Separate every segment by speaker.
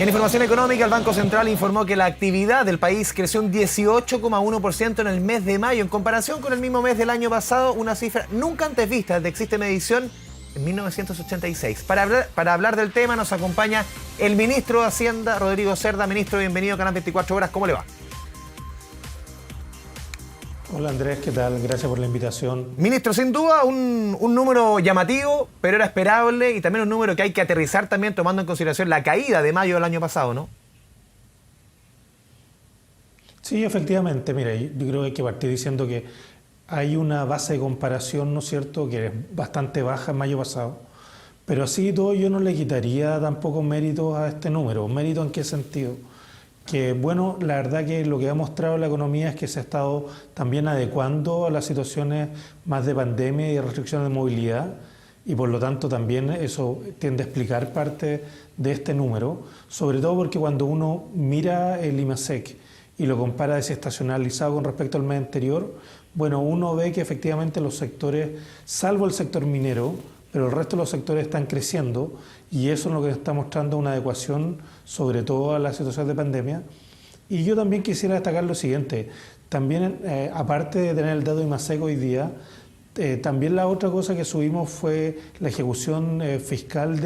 Speaker 1: En información económica, el Banco Central informó que la actividad del país creció un 18,1% en el mes de mayo, en comparación con el mismo mes del año pasado, una cifra nunca antes vista desde que existe medición en 1986. Para hablar del tema nos acompaña el ministro de Hacienda, Rodrigo Cerda. Ministro, bienvenido a Canal 24 Horas. ¿Cómo le va?
Speaker 2: Hola Andrés, ¿qué tal? Gracias por la invitación.
Speaker 1: Ministro, sin duda un número llamativo, pero era esperable y también un número que hay que aterrizar también tomando en consideración la caída de mayo del año pasado, ¿no?
Speaker 2: Sí, efectivamente. Mira, yo creo que hay que partir diciendo que hay una base de comparación, ¿no es cierto?, que es bastante baja en mayo pasado, pero así y todo yo no le quitaría tampoco méritos a este número. ¿Mérito en qué sentido? Que bueno, la verdad que lo que ha mostrado la economía es que se ha estado también adecuando a las situaciones más de pandemia y de restricciones de movilidad, y por lo tanto también eso tiende a explicar parte de este número, sobre todo porque cuando uno mira el IMASEC y lo compara desestacionalizado con respecto al mes anterior, bueno, uno ve que efectivamente los sectores, salvo el sector minero, pero el resto de los sectores están creciendo, y eso es lo que está mostrando una adecuación sobre todo a la situación de pandemia. Y yo también quisiera destacar lo siguiente, también aparte de tener el dato IMASEC hoy día, también la otra cosa que subimos fue la ejecución fiscal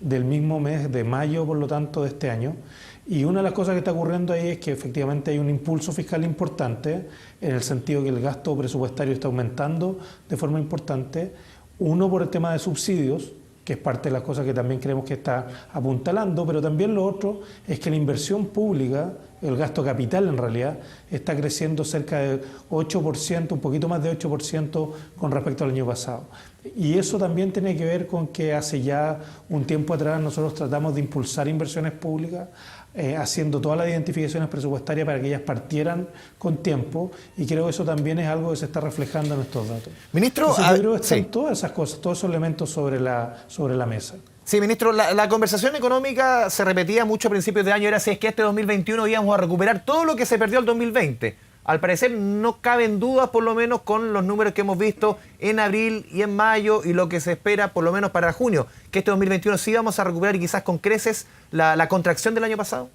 Speaker 2: del mismo mes de mayo, por lo tanto, de este año. Y una de las cosas que está ocurriendo ahí es que efectivamente hay un impulso fiscal importante, en el sentido que el gasto presupuestario está aumentando de forma importante. Uno, por el tema de subsidios, que es parte de las cosas que también creemos que está apuntalando, pero también lo otro es que la inversión pública, el gasto capital en realidad, está creciendo cerca de 8%, un poquito más de 8% con respecto al año pasado. Y eso también tiene que ver con que hace ya un tiempo atrás nosotros tratamos de impulsar inversiones públicas, haciendo todas las identificaciones presupuestarias para que ellas partieran con tiempo, y creo que eso también es algo que se está reflejando en estos datos.
Speaker 1: Ministro,
Speaker 2: entonces, yo creo que están todas esas cosas, todos esos elementos sobre la mesa.
Speaker 1: Sí, ministro, la conversación económica se repetía mucho a principios de año, era si es que este 2021 íbamos a recuperar todo lo que se perdió el 2020. Al parecer no caben dudas, por lo menos con los números que hemos visto en abril y en mayo y lo que se espera por lo menos para junio, que este 2021 sí vamos a recuperar y quizás con creces la contracción del año pasado.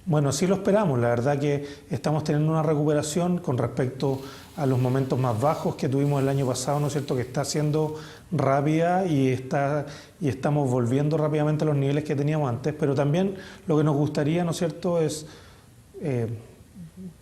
Speaker 2: Bueno, sí lo esperamos. La verdad que estamos teniendo una recuperación con respecto a los momentos más bajos que tuvimos el año pasado, ¿no es cierto?, que está siendo rápida y estamos volviendo rápidamente a los niveles que teníamos antes, pero también lo que nos gustaría, ¿no es cierto?, es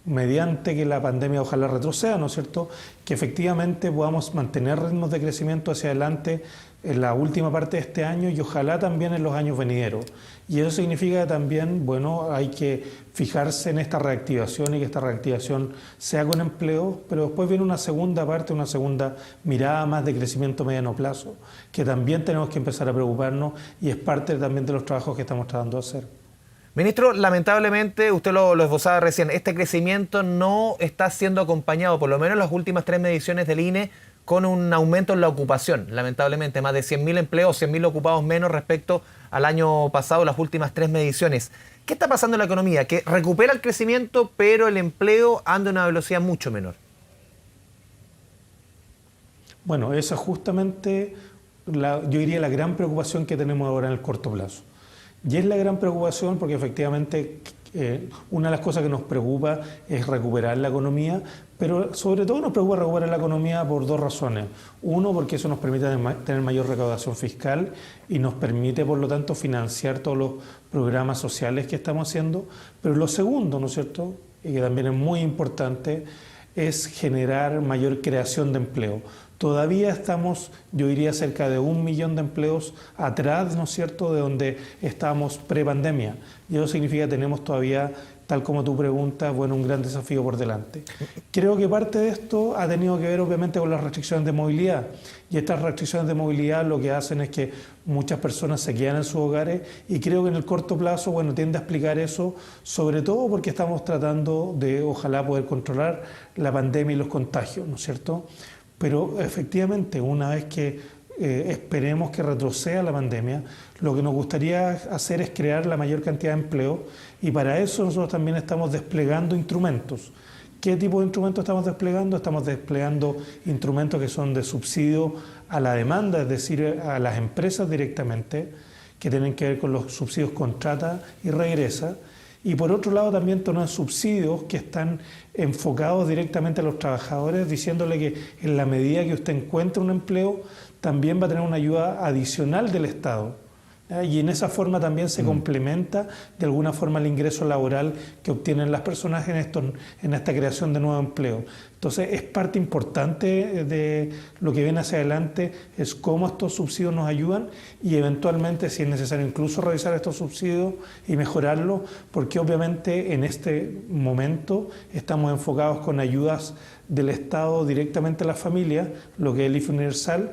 Speaker 2: mediante que la pandemia ojalá retroceda, ¿no es cierto?, que efectivamente podamos mantener ritmos de crecimiento hacia adelante en la última parte de este año y ojalá también en los años venideros. Y eso significa que también, bueno, hay que fijarse en esta reactivación y que esta reactivación sea con empleo, pero después viene una segunda parte, una segunda mirada más de crecimiento a mediano plazo, que también tenemos que empezar a preocuparnos y es parte también de los trabajos que estamos tratando de hacer.
Speaker 1: Ministro, lamentablemente, usted lo esbozaba recién, este crecimiento no está siendo acompañado, por lo menos en las últimas 3 mediciones del INE, con un aumento en la ocupación. Lamentablemente, más de 100.000 empleos, 100.000 ocupados menos respecto al año pasado, las últimas 3 mediciones. ¿Qué está pasando en la economía? Que recupera el crecimiento, pero el empleo anda a una velocidad mucho menor.
Speaker 2: Bueno, esa es justamente, yo diría, la gran preocupación que tenemos ahora en el corto plazo. Y es la gran preocupación porque efectivamente una de las cosas que nos preocupa es recuperar la economía, pero sobre todo nos preocupa recuperar la economía por 2 razones. Uno, porque eso nos permite tener mayor recaudación fiscal y nos permite, por lo tanto, financiar todos los programas sociales que estamos haciendo. Pero lo segundo, ¿no es cierto?, y que también es muy importante, es generar mayor creación de empleo. Todavía estamos, yo diría, cerca de 1 millón de empleos atrás, ¿no es cierto?, de donde estábamos pre-pandemia. Y eso significa que tenemos todavía, tal como tú preguntas, bueno, un gran desafío por delante. Creo que parte de esto ha tenido que ver, obviamente, con las restricciones de movilidad. Y estas restricciones de movilidad lo que hacen es que muchas personas se quedan en sus hogares, y creo que en el corto plazo, bueno, tiende a explicar eso, sobre todo porque estamos tratando de, ojalá, poder controlar la pandemia y los contagios, ¿no es cierto? Pero efectivamente, una vez que esperemos que retroceda la pandemia, lo que nos gustaría hacer es crear la mayor cantidad de empleo, y para eso nosotros también estamos desplegando instrumentos. ¿Qué tipo de instrumentos estamos desplegando? Estamos desplegando instrumentos que son de subsidio a la demanda, es decir, a las empresas directamente, que tienen que ver con los subsidios contrata y regresa. Y por otro lado también tenemos subsidios que están enfocados directamente a los trabajadores, diciéndole que en la medida que usted encuentre un empleo, también va a tener una ayuda adicional del Estado. Y en esa forma también se complementa de alguna forma el ingreso laboral que obtienen las personas en esta creación de nuevos empleos. Entonces es parte importante de lo que viene hacia adelante, es cómo estos subsidios nos ayudan y eventualmente si es necesario incluso revisar estos subsidios y mejorarlos, porque obviamente en este momento estamos enfocados con ayudas del Estado directamente a las familias, lo que es el IFE universal,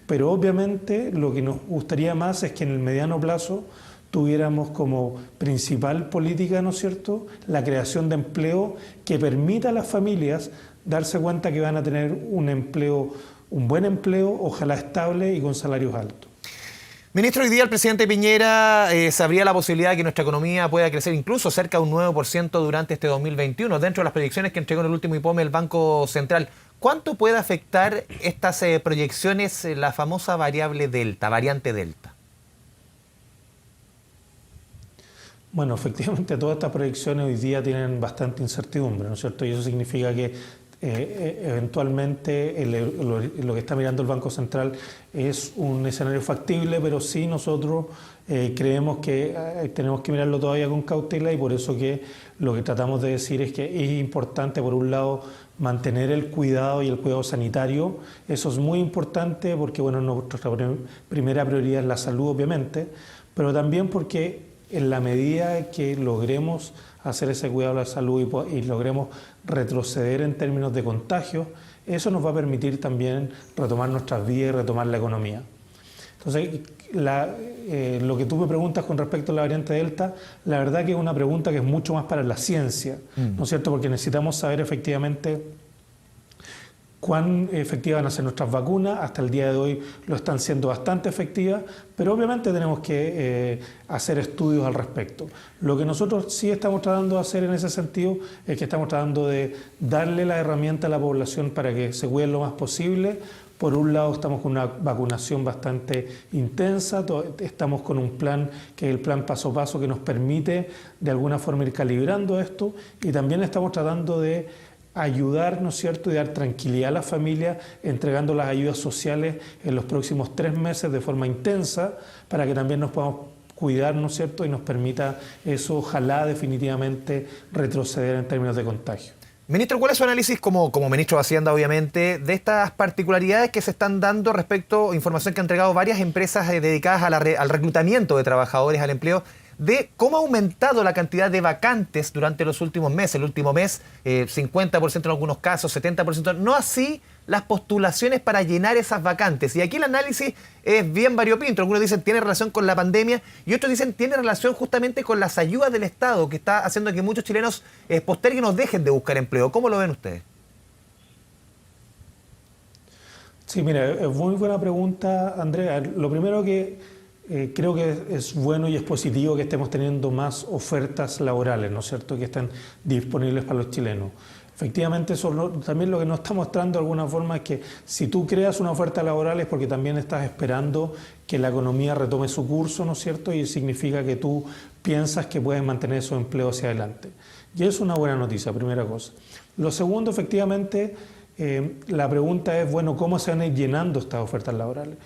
Speaker 2: pero obviamente lo que nos gustaría más es que en el mediano plazo tuviéramos como principal política, ¿no es cierto?, la creación de empleo que permita a las familias darse cuenta que van a tener un empleo, un buen empleo, ojalá estable y con salarios altos.
Speaker 1: Ministro, hoy día el presidente Piñera se abría la posibilidad de que nuestra economía pueda crecer incluso cerca de un 9% durante este 2021, dentro de las proyecciones que entregó en el último IPOME el Banco Central. ¿Cuánto puede afectar estas proyecciones la famosa variable delta, variante delta?
Speaker 2: Bueno, efectivamente todas estas proyecciones hoy día tienen bastante incertidumbre, ¿no es cierto? Y eso significa que eventualmente lo que está mirando el Banco Central es un escenario factible, pero sí nosotros creemos que tenemos que mirarlo todavía con cautela y por eso que lo que tratamos de decir es que es importante, por un lado, mantener el cuidado y el cuidado sanitario. Eso es muy importante porque, bueno, nuestra primera prioridad es la salud, obviamente, pero también porque en la medida que logremos hacer ese cuidado de la salud y logremos retroceder en términos de contagio, eso nos va a permitir también retomar nuestras vidas y retomar la economía. Entonces, lo que tú me preguntas con respecto a la variante Delta, la verdad que es una pregunta que es mucho más para la ciencia, ¿no es cierto? Porque necesitamos saber efectivamente cuán efectivas van a ser nuestras vacunas. Hasta el día de hoy lo están siendo bastante efectivas, pero obviamente tenemos que hacer estudios al respecto. Lo que nosotros sí estamos tratando de hacer en ese sentido es que estamos tratando de darle la herramienta a la población para que se cuiden lo más posible. Por un lado estamos con una vacunación bastante intensa, estamos con un plan que es el plan paso a paso que nos permite de alguna forma ir calibrando esto y también estamos tratando de ayudar, ¿no es cierto?, y dar tranquilidad a las familias entregando las ayudas sociales en los próximos 3 meses de forma intensa para que también nos podamos cuidar, ¿no es cierto?, y nos permita eso, ojalá definitivamente retroceder en términos de contagio.
Speaker 1: Ministro, ¿cuál es su análisis como ministro de Hacienda, obviamente, de estas particularidades que se están dando respecto a información que han entregado varias empresas dedicadas al reclutamiento de trabajadores, al empleo, de cómo ha aumentado la cantidad de vacantes durante los últimos meses? El último mes, 50% en algunos casos, 70%, no así las postulaciones para llenar esas vacantes. Y aquí el análisis es bien variopinto. Algunos dicen tiene relación con la pandemia y otros dicen tiene relación justamente con las ayudas del Estado, que está haciendo que muchos chilenos posterguen o dejen de buscar empleo. ¿Cómo lo ven ustedes?
Speaker 2: Sí, mira, es muy buena pregunta, Andrea. Lo primero que creo que es bueno y es positivo que estemos teniendo más ofertas laborales, ¿no es cierto?, que están disponibles para los chilenos. Efectivamente, eso también lo que nos está mostrando de alguna forma es que si tú creas una oferta laboral es porque también estás esperando que la economía retome su curso, ¿no es cierto?, y significa que tú piensas que puedes mantener esos empleos hacia adelante. Y es una buena noticia, primera cosa. Lo segundo, efectivamente, la pregunta es, bueno, ¿cómo se van a ir llenando estas ofertas laborales?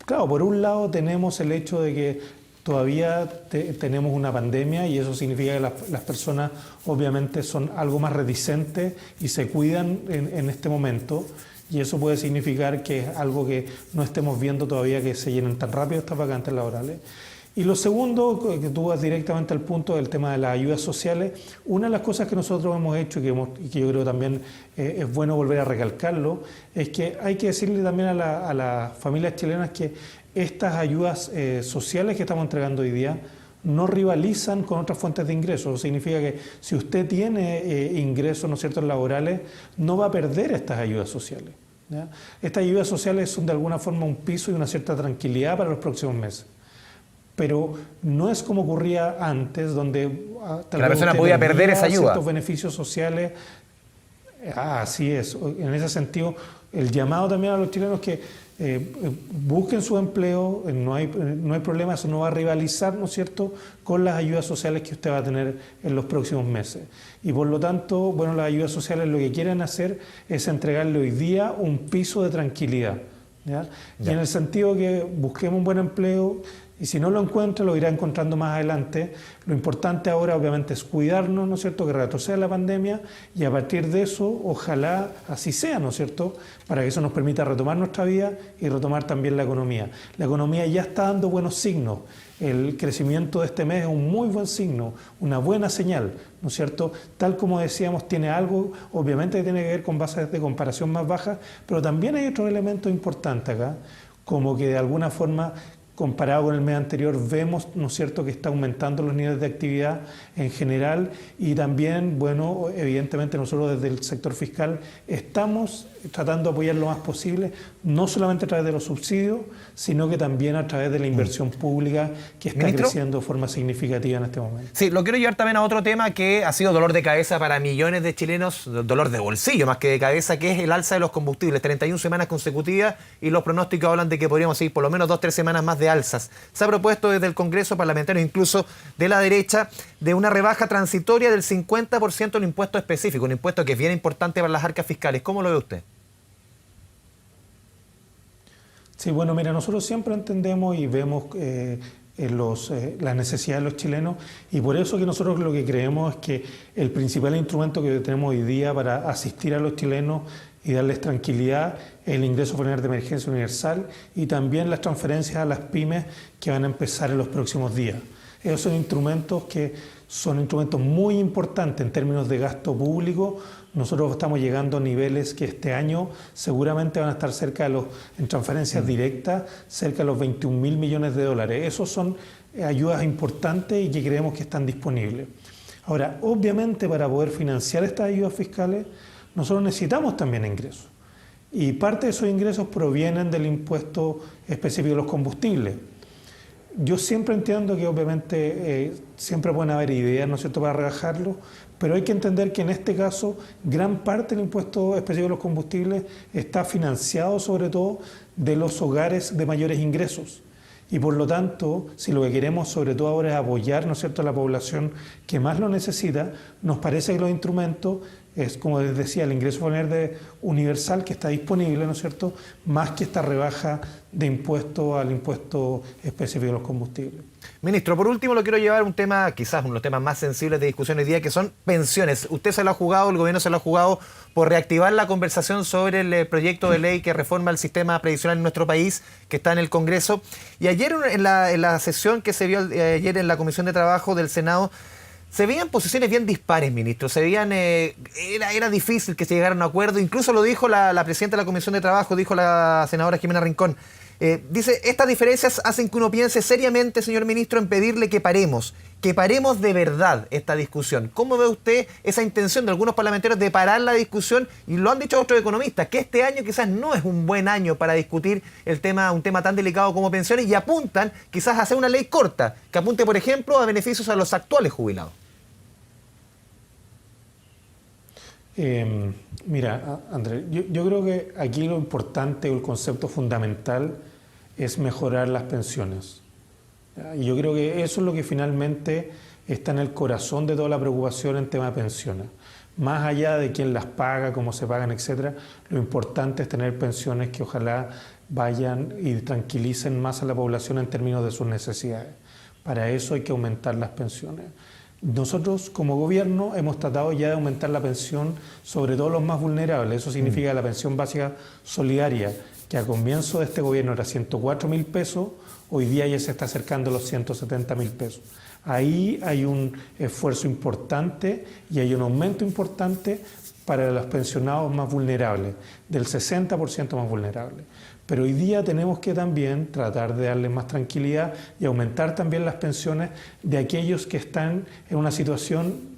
Speaker 2: Claro, por un lado tenemos el hecho de que todavía tenemos una pandemia y eso significa que las personas obviamente son algo más reticentes y se cuidan en este momento y eso puede significar que es algo que no estemos viendo todavía que se llenen tan rápido estas vacantes laborales. Y lo segundo, que tú vas directamente al punto del tema de las ayudas sociales, una de las cosas que nosotros hemos hecho y que yo creo también es bueno volver a recalcarlo, es que hay que decirle también a las familias chilenas que estas ayudas sociales que estamos entregando hoy día no rivalizan con otras fuentes de ingresos. Eso significa que si usted tiene ingresos, ¿no es cierto?, laborales, no va a perder estas ayudas sociales, ¿ya? Estas ayudas sociales son de alguna forma un piso y una cierta tranquilidad para los próximos meses. Pero no es como ocurría antes, donde
Speaker 1: la persona podía perder esa ayuda.
Speaker 2: Ciertos beneficios sociales. Así es. En ese sentido, el llamado también a los chilenos que busquen su empleo, no hay problema, eso no va a rivalizar, ¿no es cierto?, con las ayudas sociales que usted va a tener en los próximos meses. Y por lo tanto, bueno, las ayudas sociales lo que quieren hacer es entregarle hoy día un piso de tranquilidad, ¿ya? Y en el sentido que busquemos un buen empleo, y si no lo encuentra, lo irá encontrando más adelante. Lo importante ahora, obviamente, es cuidarnos, ¿no es cierto?, que retroceda la pandemia, y a partir de eso, ojalá así sea, ¿no es cierto?, para que eso nos permita retomar nuestra vida y retomar también la economía. La economía ya está dando buenos signos. El crecimiento de este mes es un muy buen signo, una buena señal, ¿no es cierto? Tal como decíamos, tiene algo, obviamente, que tiene que ver con bases de comparación más bajas, pero también hay otro elemento importante acá, como que de alguna forma, comparado con el mes anterior, vemos, ¿no es cierto?, que está aumentando los niveles de actividad en general, y también, bueno, evidentemente nosotros desde el sector fiscal estamos tratando de apoyar lo más posible, no solamente a través de los subsidios, sino que también a través de la inversión pública, que está creciendo de forma significativa en este momento.
Speaker 1: Sí, lo quiero llevar también a otro tema que ha sido dolor de cabeza para millones de chilenos, dolor de bolsillo más que de cabeza, que es el alza de los combustibles, 31 semanas consecutivas, y los pronósticos hablan de que podríamos seguir por lo menos 2-3 semanas más de alzas. Se ha propuesto desde el Congreso, parlamentarios incluso de la derecha, de una rebaja transitoria del 50% en un impuesto específico, un impuesto que es bien importante para las arcas fiscales. ¿Cómo lo ve usted?
Speaker 2: Sí, bueno, mira, nosotros siempre entendemos y vemos las necesidades de los chilenos, y por eso que nosotros lo que creemos es que el principal instrumento que tenemos hoy día para asistir a los chilenos y darles tranquilidad es el ingreso familiar de emergencia universal, y también las transferencias a las pymes que van a empezar en los próximos días. Esos son instrumentos que son instrumentos muy importantes en términos de gasto público. Nosotros estamos llegando a niveles que este año seguramente van a estar cerca de en transferencias directas, cerca de los 21.000 millones de dólares. Esos son ayudas importantes y que creemos que están disponibles. Ahora, obviamente, para poder financiar estas ayudas fiscales, nosotros necesitamos también ingresos. Y parte de esos ingresos provienen del impuesto específico de los combustibles. Yo siempre entiendo que obviamente siempre pueden haber ideas, ¿no es cierto?, para rebajarlo, pero hay que entender que en este caso gran parte del impuesto específico de los combustibles está financiado sobre todo de los hogares de mayores ingresos. Y por lo tanto, si lo que queremos sobre todo ahora es apoyar, ¿no es cierto?, a la población que más lo necesita, nos parece que los instrumentos es, como les decía, el ingreso familiar universal que está disponible, ¿no es cierto?, más que esta rebaja de impuesto al impuesto específico de los combustibles.
Speaker 1: Ministro, por último lo quiero llevar a un tema, quizás uno de los temas más sensibles de discusión hoy día, que son pensiones. Usted se lo ha jugado, el gobierno se lo ha jugado por reactivar la conversación sobre el proyecto de ley que reforma el sistema previsional en nuestro país, que está en el Congreso. Y ayer en la sesión que se vio ayer en la Comisión de Trabajo del Senado, se veían posiciones bien dispares, ministro. Se veían, era difícil que se llegara a un acuerdo. Incluso lo dijo la presidenta de la Comisión de Trabajo, dijo la senadora Jimena Rincón. Dice, estas diferencias hacen que uno piense seriamente, señor ministro, en pedirle que paremos de verdad esta discusión. ¿Cómo ve usted esa intención de algunos parlamentarios de parar la discusión? Y lo han dicho otros economistas, que este año quizás no es un buen año para discutir un tema tan delicado como pensiones, y apuntan quizás a hacer una ley corta, que apunte, por ejemplo, a beneficios a los actuales jubilados.
Speaker 2: Mira, Andrés, yo creo que aquí lo importante o el concepto fundamental es mejorar las pensiones. Y yo creo que eso es lo que finalmente está en el corazón de toda la preocupación en tema de pensiones. Más allá de quién las paga, cómo se pagan, etcétera, lo importante es tener pensiones que ojalá vayan y tranquilicen más a la población en términos de sus necesidades. Para eso hay que aumentar las pensiones. Nosotros como gobierno hemos tratado ya de aumentar la pensión, sobre todo los más vulnerables. Eso significa la pensión básica solidaria, que a comienzo de este gobierno era 104.000 pesos, hoy día ya se está acercando a los 170.000 pesos. Ahí hay un esfuerzo importante y hay un aumento importante para los pensionados más vulnerables, del 60% más vulnerables. Pero hoy día tenemos que también tratar de darles más tranquilidad y aumentar también las pensiones de aquellos que están en una situación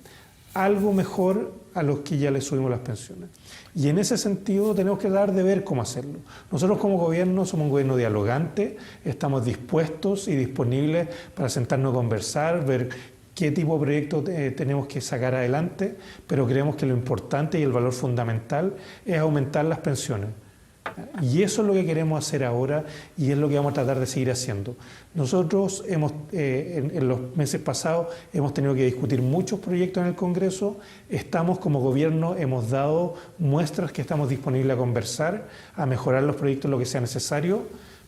Speaker 2: algo mejor a los que ya les subimos las pensiones. Y en ese sentido tenemos que tratar de ver cómo hacerlo. Nosotros como gobierno somos un gobierno dialogante, estamos dispuestos y disponibles para sentarnos a conversar, ver qué tipo de proyecto tenemos que sacar adelante, pero creemos que lo importante y el valor fundamental es aumentar las pensiones. Y eso es lo que queremos hacer ahora y es lo que vamos a tratar de seguir haciendo. Nosotros en los meses pasados hemos tenido que discutir muchos proyectos en el Congreso. Estamos como gobierno, hemos dado muestras que estamos disponibles a conversar, a mejorar los proyectos lo que sea necesario,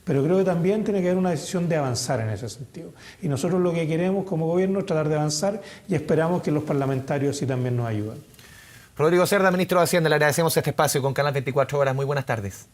Speaker 2: pero creo que también tiene que haber una decisión de avanzar en ese sentido. Y nosotros lo que queremos como gobierno es tratar de avanzar y esperamos que los parlamentarios sí también nos ayuden.
Speaker 1: Rodrigo Cerda, ministro de Hacienda, le agradecemos este espacio con Canal 24 Horas. Muy buenas tardes.